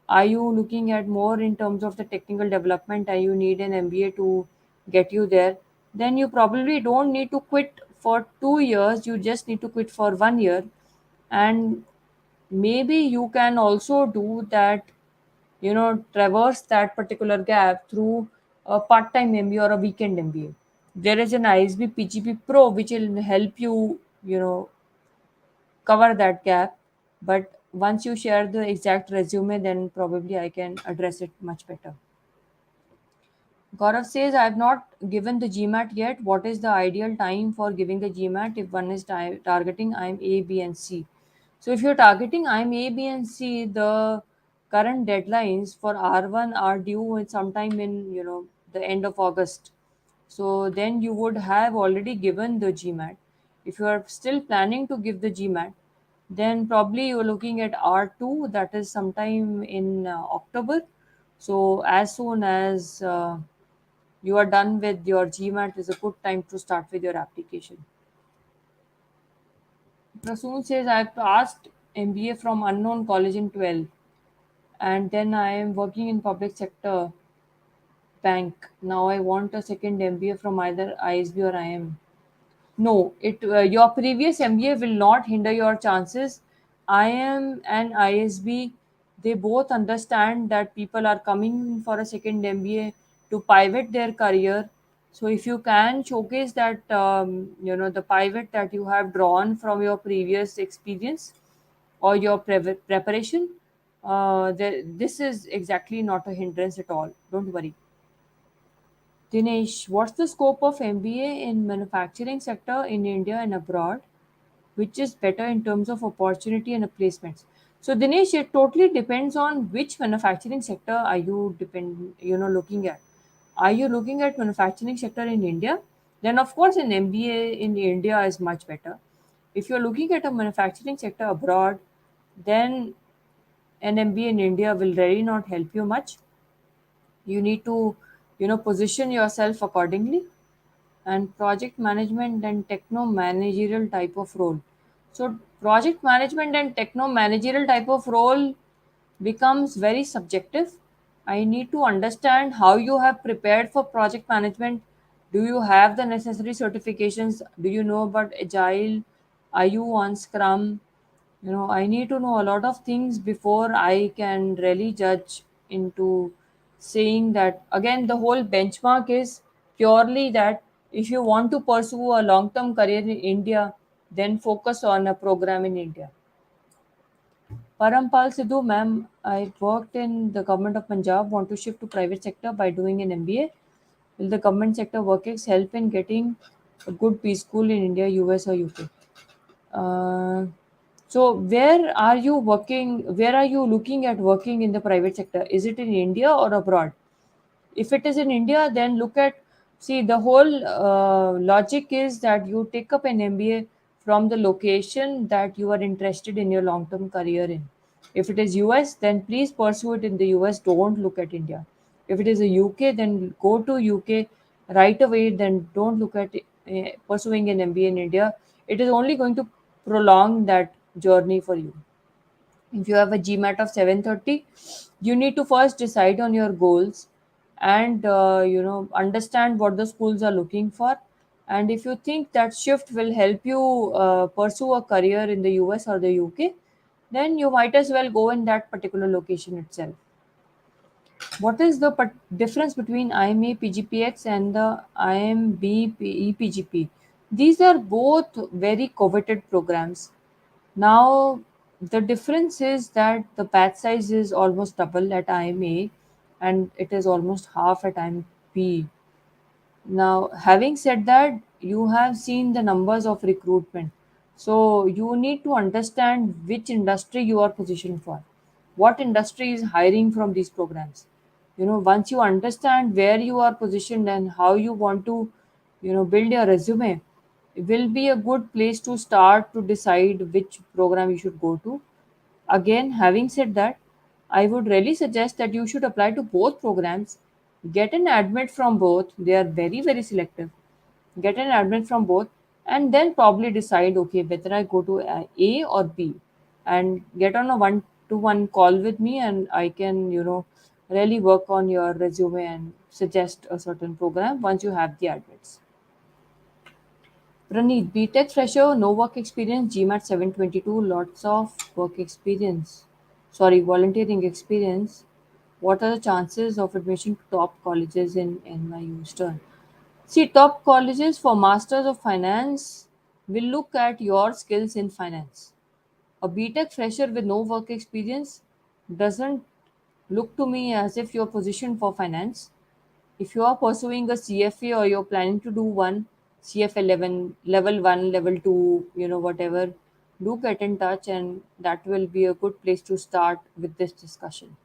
Are you looking at more in terms of the technical development and you need an MBA to get you there? Then you probably don't need to quit for 2 years, you just need to quit for 1 year. And maybe you can also do that, traverse that particular gap through a part-time MBA or a weekend MBA. There is an ISB Pgp Pro which will help you, cover that gap. But once you share the exact resume, then probably I can address it much better. Gaurav says, I have not given the GMAT yet. What is the ideal time for giving the GMAT if one is targeting I'm A, B, and C? So, if you're targeting I'm A, B, and C, the current deadlines for R1 are due in sometime in the end of August. So then you would have already given the GMAT. If you are still planning to give the GMAT, then probably you're looking at R2, that is sometime in October. So as soon as you are done with your GMAT, is a good time to start with your application. Prasoon says, I've passed MBA from unknown college in 12, and then I am working in public sector bank. Now I want a second MBA from either ISB or IM. No, it your previous MBA will not hinder your chances. IM and ISB, they both understand that people are coming for a second MBA to pivot their career. So if you can showcase that, the pivot that you have drawn from your previous experience or your preparation, this is exactly not a hindrance at all. Don't worry. Dinesh, what's the scope of MBA in manufacturing sector in India and abroad? Which is better in terms of opportunity and placements? So Dinesh, it totally depends on which manufacturing sector are you looking at. Are you looking at manufacturing sector in India? Then of course an MBA in India is much better. If you're looking at a manufacturing sector abroad, then an MBA in India will really not help you much. You need to position yourself accordingly. And project management and techno managerial type of role. So project management and techno managerial type of role becomes very subjective. I need to understand how you have prepared for project management. Do you have the necessary certifications? Do you know about agile? Are you on scrum? I need to know a lot of things before I can really judge into saying that. Again, the whole benchmark is purely that if you want to pursue a long term career in India, then focus on a program in India. Parampal Sidhu, ma'am, I worked in the government of Punjab, want to shift to private sector by doing an MBA. Will the government sector workers help in getting a good P school in India, US or UK? Uh, so where are you working? Where are you looking at working in the private sector? Is it in India or abroad? If it is in India, then look at, see, the whole logic is that you take up an MBA from the location that you are interested in your long term career in. If it is US, then please pursue it in the US. Don't look at India. If it is a UK, then go to UK right away. Then don't look at pursuing an MBA in India. It is only going to prolong that journey for you. If you have a GMAT of 730, you need to first decide on your goals and understand what the schools are looking for. And if you think that shift will help you pursue a career in the US or the UK, then you might as well go in that particular location itself. What is the difference between IMA Pgpx and the IMB Epgp? These are both very coveted programs. Now, the difference is that the batch size is almost double at IMA and it is almost half at IMP. Now, having said that, you have seen the numbers of recruitment. So, you need to understand which industry you are positioned for. What industry is hiring from these programs? Once you understand where you are positioned and how you want to, build your resume, it will be a good place to start to decide which program you should go to. Again, having said that, I would really suggest that you should apply to both programs, get an admit from both. They are very, very selective. Get an admit from both, and then probably decide, okay, whether I go to A or B, and get on a to one call with me, and I can, really work on your resume and suggest a certain program once you have the admits. Praneeth, BTech fresher, no work experience, Gmat 722, lots of work experience. Sorry, volunteering experience. What are the chances of admission to top colleges in NYU Stern? See, top colleges for Masters of Finance will look at your skills in finance. A BTech fresher with no work experience doesn't look to me as if you're positioned for finance. If you are pursuing a CFA or you're planning to do one, CFA level 1, level 2, whatever, do get in touch, and that will be a good place to start with this discussion.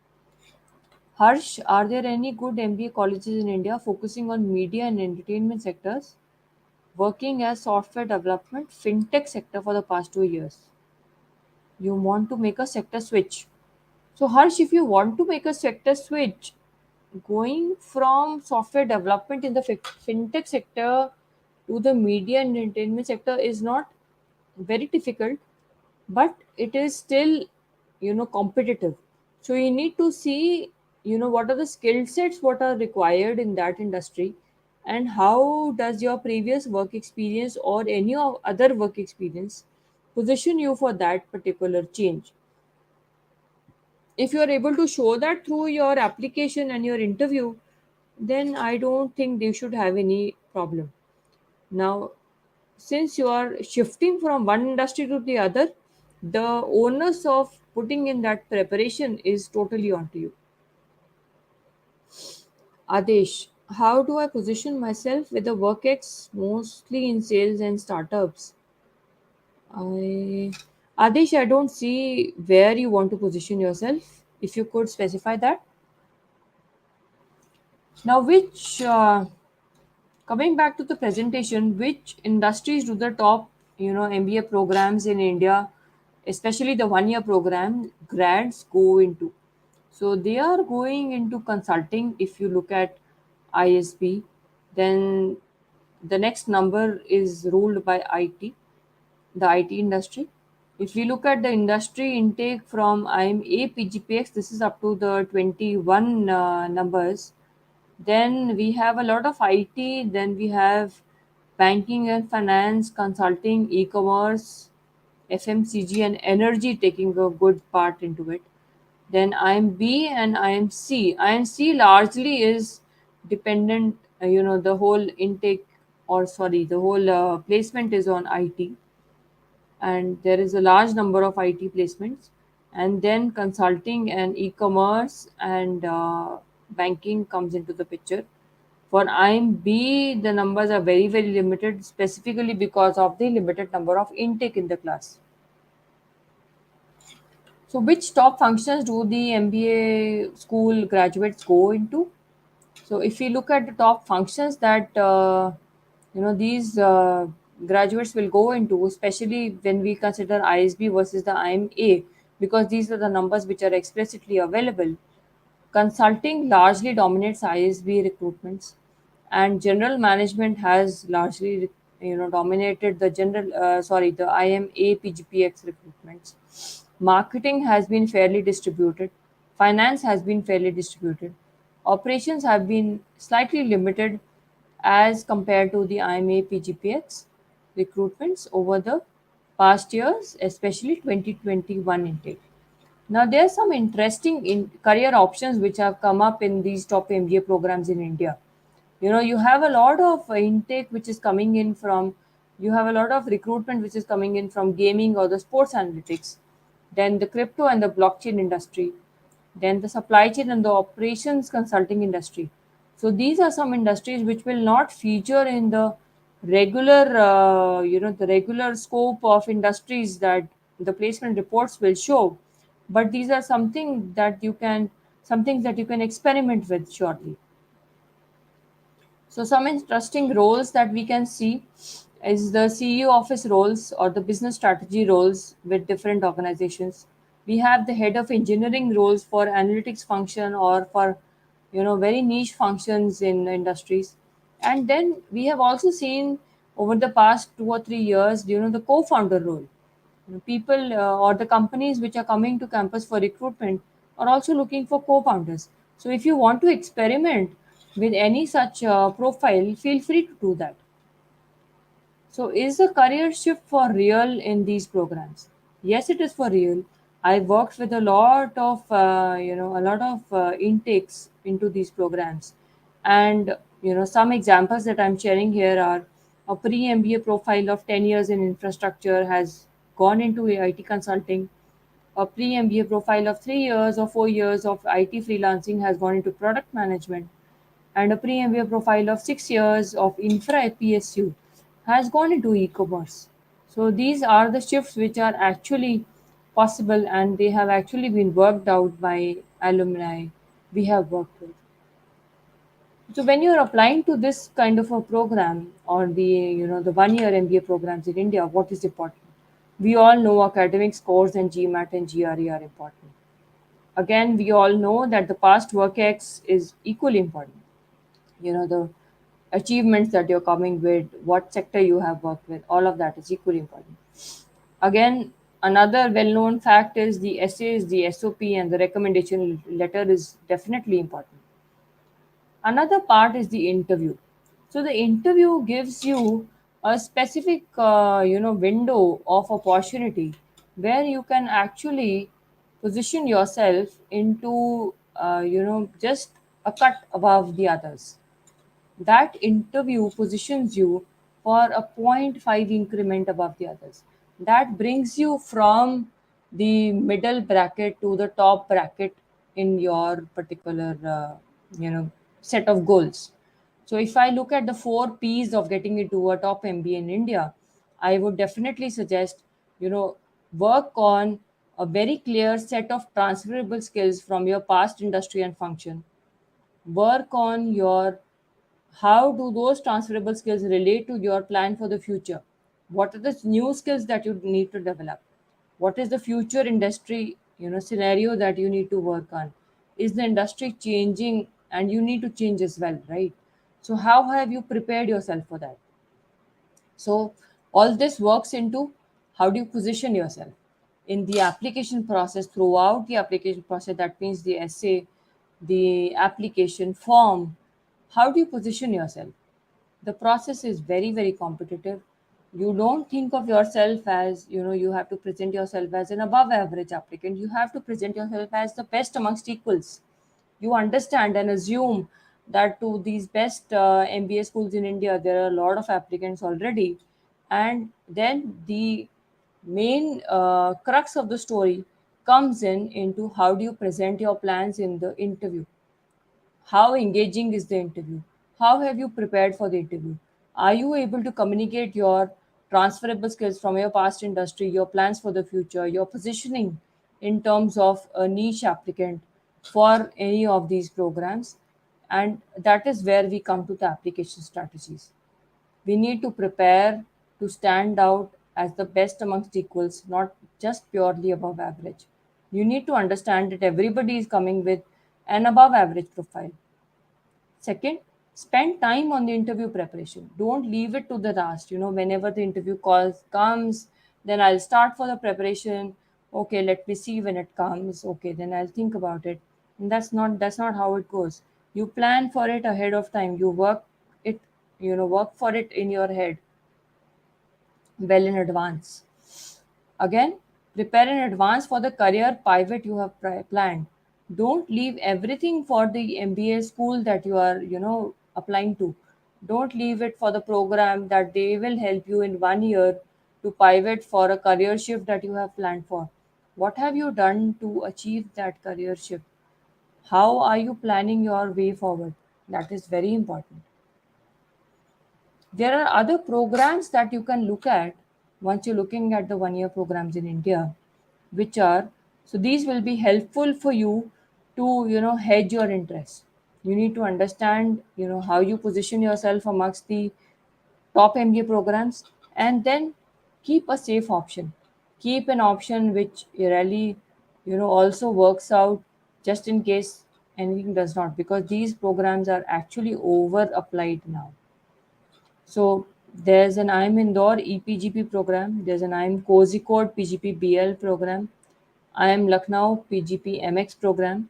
Harsh, are there any good MBA colleges in India focusing on media and entertainment sectors, working as software development, fintech sector for the past 2 years? You want to make a sector switch. So, Harsh, if you want to make a sector switch, going from software development in the fintech sector to the media and entertainment sector is not very difficult, but it is still, competitive. So you need to see, what are the skill sets what are required in that industry, and how does your previous work experience or any other work experience position you for that particular change. If you are able to show that through your application and your interview, then I don't think they should have any problem. Now, since you are shifting from one industry to the other, the onus of putting in that preparation is totally onto you. Adesh, how do I position myself with the work ex mostly in sales and startups? I Adesh, I don't see where you want to position yourself. If you could specify that. Now, which coming back to the presentation, which industries do the top, MBA programs in India, especially the one-year program, grads go into? So they are going into consulting. If you look at ISB, then the next number is ruled by IT, the IT industry. If we look at the industry intake from IMA Pgpx, this is up to the 21 numbers. Then we have a lot of IT, then we have banking and finance, consulting, e-commerce, FMCG and energy taking a good part into it. Then IMB and IMC. IMC largely is dependent, the whole intake, or sorry, the whole placement is on IT, and there is a large number of IT placements. And then consulting and e-commerce and banking comes into the picture. For IMB, the numbers are very, very limited, specifically because of the limited number of intake in the class. So, which top functions do the MBA school graduates go into? So, if we look at the top functions that these graduates will go into, especially when we consider ISB versus the IMA, because these are the numbers which are explicitly available. Consulting largely dominates ISB recruitments, and general management has largely, dominated the the IMA PGPX recruitments. Marketing has been fairly distributed. Finance has been fairly distributed. Operations have been slightly limited as compared to the IMA PGPX recruitments over the past years, especially 2021 intake. Now, there are some interesting career options which have come up in these top MBA programs in India. You have a lot of intake which is coming in from, you have a lot of recruitment which is coming in from gaming or the sports analytics, then the crypto and the blockchain industry, then the supply chain and the operations consulting industry. So these are some industries which will not feature in the regular, the regular scope of industries that the placement reports will show. But these are some things that you can experiment with shortly. So some interesting roles that we can see is the CEO office roles or the business strategy roles with different organizations. We have the head of engineering roles for analytics function or for very niche functions in industries. And then we have also seen over the past 2 or 3 years, the co-founder role. People or the companies which are coming to campus for recruitment are also looking for co-founders. So if you want to experiment with any such profile, feel free to do that. So, is the career shift for real in these programs? Yes, it is for real. I worked with a lot of intakes into these programs, and some examples that I'm sharing here are a pre-MBA profile of 10 years in infrastructure has gone into IT consulting. A pre-MBA profile of 3 years or 4 years of IT freelancing has gone into product management, and a pre-MBA profile of 6 years of infra PSU has gone into e-commerce. So these are the shifts which are actually possible, and they have actually been worked out by alumni we have worked with. So when you're applying to this kind of a program or the 1 year MBA programs in India, what is important? We all know academic scores and Gmat and GRE are important. Again, we all know that the past work X is equally important. The achievements that you're coming with, what sector you have worked with, all of that is equally important. Again, another well-known fact is the essays, the SOP, and the recommendation letter is definitely important. Another part is the interview. So the interview gives you a specific window of opportunity where you can actually position yourself into just a cut above the others. That interview positions you for a point 0.5 increment above the others. That brings you from the middle bracket to the top bracket in your particular set of goals. So if I look at the 4 P's of getting into a top MBA in India, I would definitely suggest you know work on a very clear set of transferable skills from your past industry and function. Work on your how do those transferable skills relate to your plan for the future? What are the new skills that you need to develop? What is the future industry scenario that you need to work on? Is the industry changing and you need to change as well, right? So how have you prepared yourself for that? So all this works into how do you position yourself in the application process, throughout the application process. That means the essay, the application form. How do you position yourself? The process is very, very competitive. You don't think of yourself as you have to present yourself as an above average applicant. You have to present yourself as the best amongst equals. You understand and assume that to these best MBA schools in India, there are a lot of applicants already. And then the main crux of the story comes in into how do you present your plans in the interview. How engaging is the interview? How have you prepared for the interview? Are you able to communicate your transferable skills from your past industry, your plans for the future, your positioning in terms of a niche applicant for any of these programs? And that is where we come to the application strategies. We need to prepare to stand out as the best amongst equals, not just purely above average. You need to understand that everybody is coming with an above average profile. Second, spend time on the interview preparation. Don't leave it to the last. Whenever the interview calls comes, then I'll start for the preparation. Okay, let me see when it comes. Okay, then I'll think about it. And that's not how it goes. You plan for it ahead of time. You it, work for it in your head well in advance. Again, prepare in advance for the career pivot you have planned. Don't leave everything for the MBA school that you are, applying to. Don't leave it for the program that they will help you in 1 year to pivot for a career shift that you have planned for. What have you done to achieve that career shift? How are you planning your way forward? That is very important. There are other programs that you can look at once you're looking at the 1 year programs in India, which are so these will be helpful for you to hedge your interest. You need to understand how you position yourself amongst the top MBA programs, and then keep a safe option. Keep an option which really also works out just in case anything does not, because these programs are actually over applied now. So There's an IIM Indore EPGP program. There's an IIM Kozhikode PGPBL program. IIM Lucknow PGPMX program.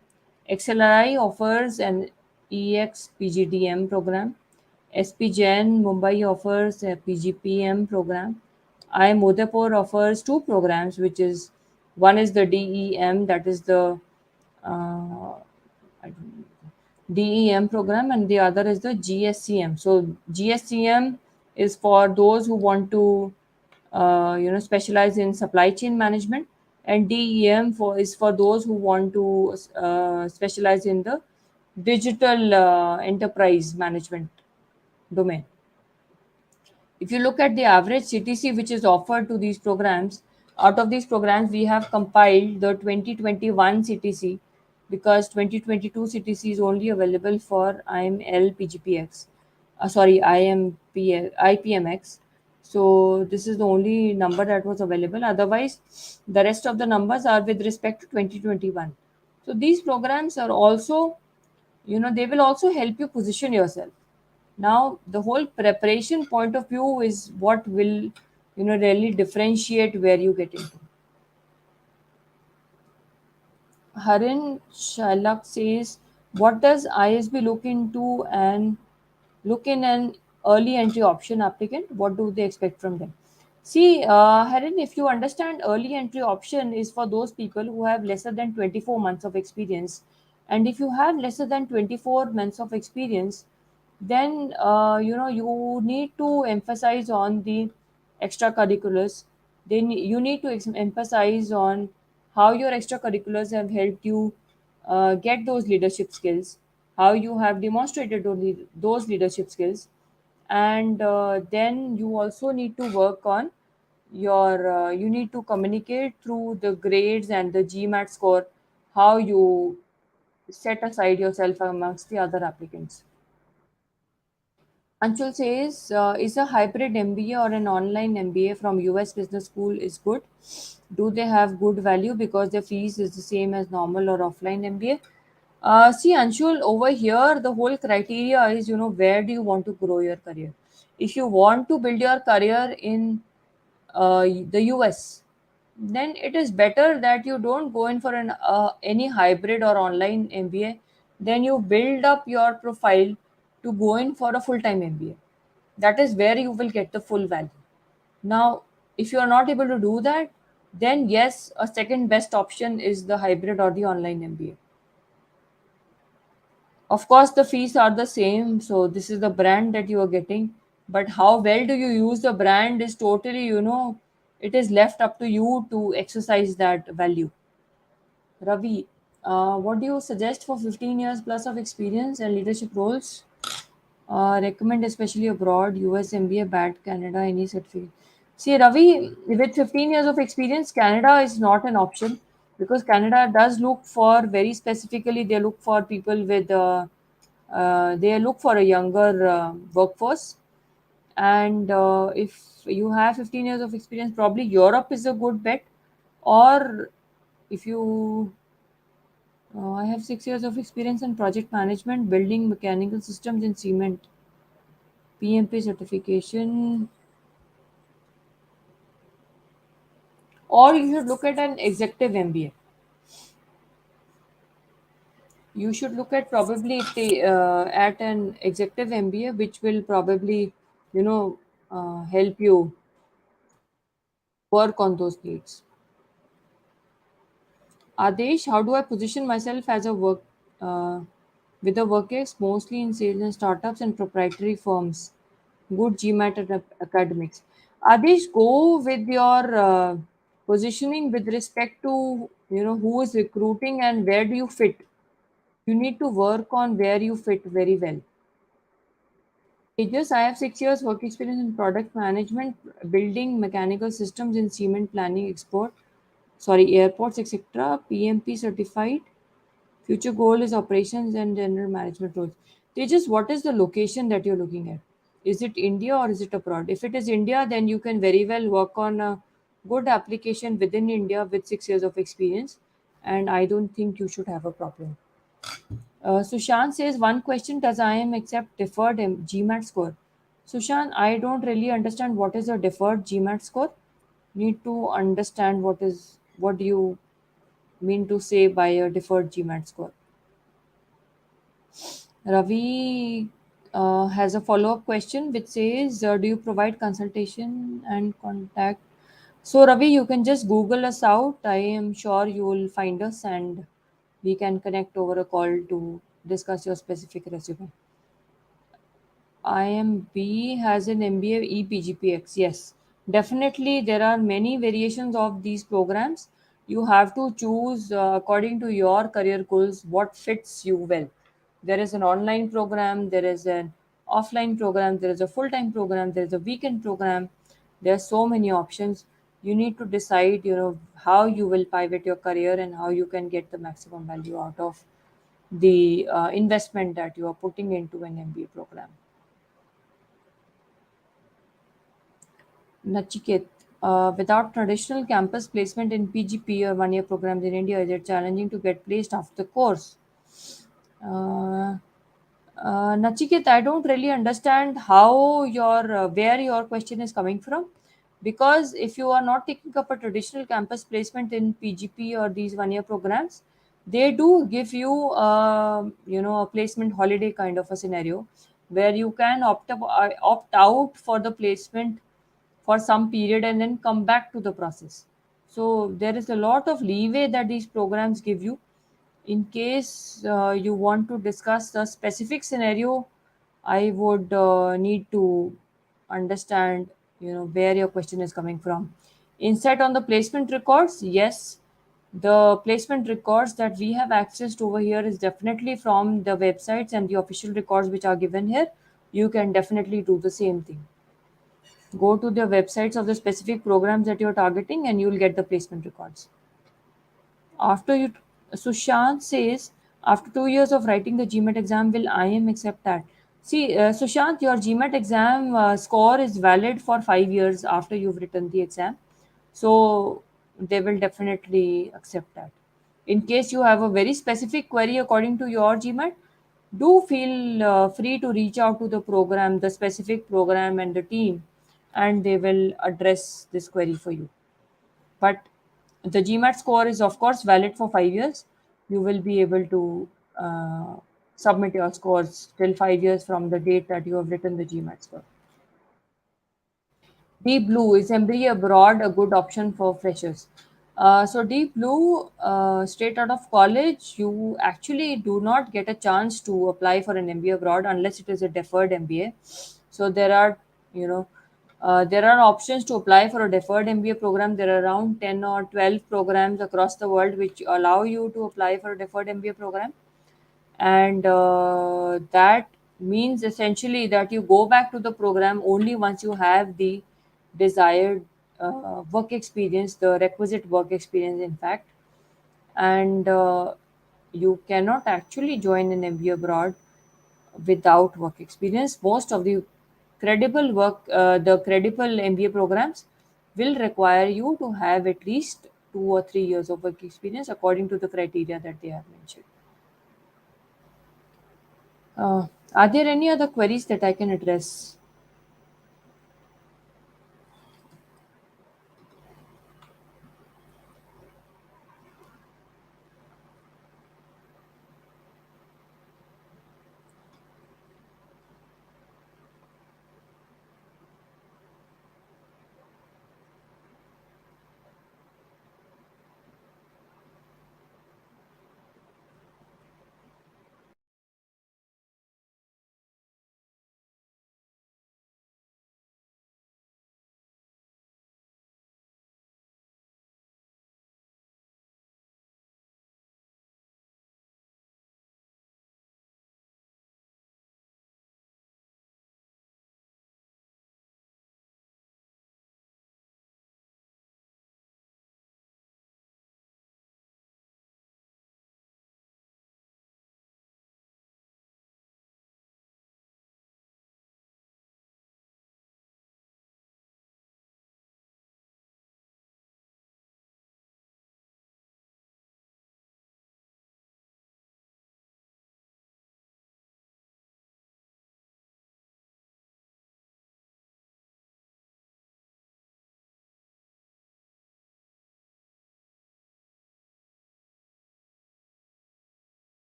XLRI offers an EX PGDM program. SP Jain Mumbai offers a PGPM program. IIM Udaipur offers two programs, which is one is the DEM, that is the uh, DEM program, and the other is the GSCM. So GSCM is for those who want to, specialize in supply chain management, and DEM is for those who want to specialize in the digital enterprise management domain. If you look at the average CTC which is offered to these programs, out of these programs, we have compiled the 2021 CTC because 2022 CTC is only available for IML Pgpx. Sorry, IPMX. So this is the only number that was available. Otherwise, the rest of the numbers are with respect to 2021. So these programs are also, they will also help you position yourself. Now the whole preparation point of view is what will, really differentiate where you get into. Harin Shalak says, what does ISB look into and look in an early entry option applicant? What do they expect from them? See, Harin, if you understand, early entry option is for those people who have lesser than 24 months of experience. And if you have lesser than 24 months of experience, then you need to emphasize on the extracurriculars. Then you need to emphasize on how your extracurriculars have helped you get those leadership skills, how you have demonstrated those leadership skills, and then you also need to work on you need to communicate through the grades and the Gmat score, how you set aside yourself amongst the other applicants. Anshul says, is a hybrid MBA or an online MBA from US Business School is good? Do they have good value because their fees is the same as normal or offline MBA? See, Anshul, over here, the whole criteria is, where do you want to grow your career? If you want to build your career in the US, then it is better that you don't go in for an any hybrid or online MBA. Then you build up your profile to go in for a full time MBA. That is where you will get the full value. Now, if you are not able to do that, then yes, a second best option is the hybrid or the online MBA. Of course, the fees are the same, so this is the brand that you are getting. But how well do you use the brand is totally, it is left up to you to exercise that value. Ravi, what do you suggest for 15 years plus of experience and leadership roles? Recommend especially abroad, US MBA, BAT, Canada, any certificate. See, Ravi, with 15 years of experience, Canada is not an option because Canada does look for very specifically, they look for people with, they look for a younger workforce. And if you have 15 years of experience, probably Europe is a good bet. Or if you I have 6 years of experience in project management, building mechanical systems in cement, PMP certification, or you should look at an executive MBA. You should look at probably at an executive MBA, which will probably, help you work on those needs. Adesh, how do I position myself as a uh, with a work ex mostly in sales and startups and proprietary firms? Good GMAT and academics. Adesh, go with your positioning with respect to who is recruiting and where do you fit. You need to work on where you fit very well. Tejas, I have 6 years work experience in product management, building mechanical systems in cement planning, airports, etc. PMP certified. Future goal is operations and general management roles. Tejas, what is the location that you're looking at? Is it India or is it abroad? If it is India, then you can very well work on a good application within India with 6 years of experience, and I don't think you should have a problem. Sushant says one question: does IM accept deferred GMAT score? Sushan, I don't really understand what is a deferred Gmat score. Need to understand what do you mean to say by a deferred Gmat score. Ravi has a follow-up question which says, "Do you provide consultation and contact?" So, Ravi, you can just Google us out. I am sure you will find us and we can connect over a call to discuss your specific resume. IMB has an MBA ePgpx. Yes, definitely there are many variations of these programs. You have to choose according to your career goals what fits you well. There is an online program, there is an offline program, there is a full time program, there is a weekend program. There are so many options. You need to decide, how you will pivot your career and how you can get the maximum value out of the investment that you are putting into an MBA program. Nachiket, without traditional campus placement in PGP or one-year programs in India, is it challenging to get placed after the course? Uh, Nachiket, I don't really understand where your question is coming from, because if you are not taking up a traditional campus placement in PGP or these one-year programs, they do give you, a placement holiday kind of a scenario where you can opt out for the placement for some period and then come back to the process. So there is a lot of leeway that these programs give you. In case you want to discuss a specific scenario, I would need to understand, where your question is coming from. Insight on the placement records, yes, the placement records that we have accessed over here is definitely from the websites and the official records which are given here. You can definitely do the same thing. Go to the websites of the specific programs that you're targeting and you'll get the placement records. After you, Sushant says, after 2 years of writing the GMAT exam, will IM accept that? See, Sushant, your GMAT exam score is valid for 5 years after you've written the exam. So they will definitely accept that. In case you have a very specific query according to your GMAT, do feel free to reach out to the program, the specific program, and the team, and they will address this query for you. But the GMAT score is, of course, valid for 5 years. You will be able to uh, submit your scores till 5 years from the date that you have written the GMAT score. Deep Blue, is MBA abroad a good option for freshers? So Deep Blue, straight out of college, you actually do not get a chance to apply for an MBA abroad unless it is a deferred MBA. So you know, there are options to apply for a deferred MBA program. There are around 10 or 12 programs across the world which allow you to apply for a deferred MBA program, and that means essentially that you go back to the program only once you have the desired work experience, the requisite work experience, in fact. And you cannot actually join an MBA abroad without work experience. Most of the credible MBA programs will require you to have at least 2 or 3 years of work experience according to the criteria that they have mentioned. Are there any other queries that I can address?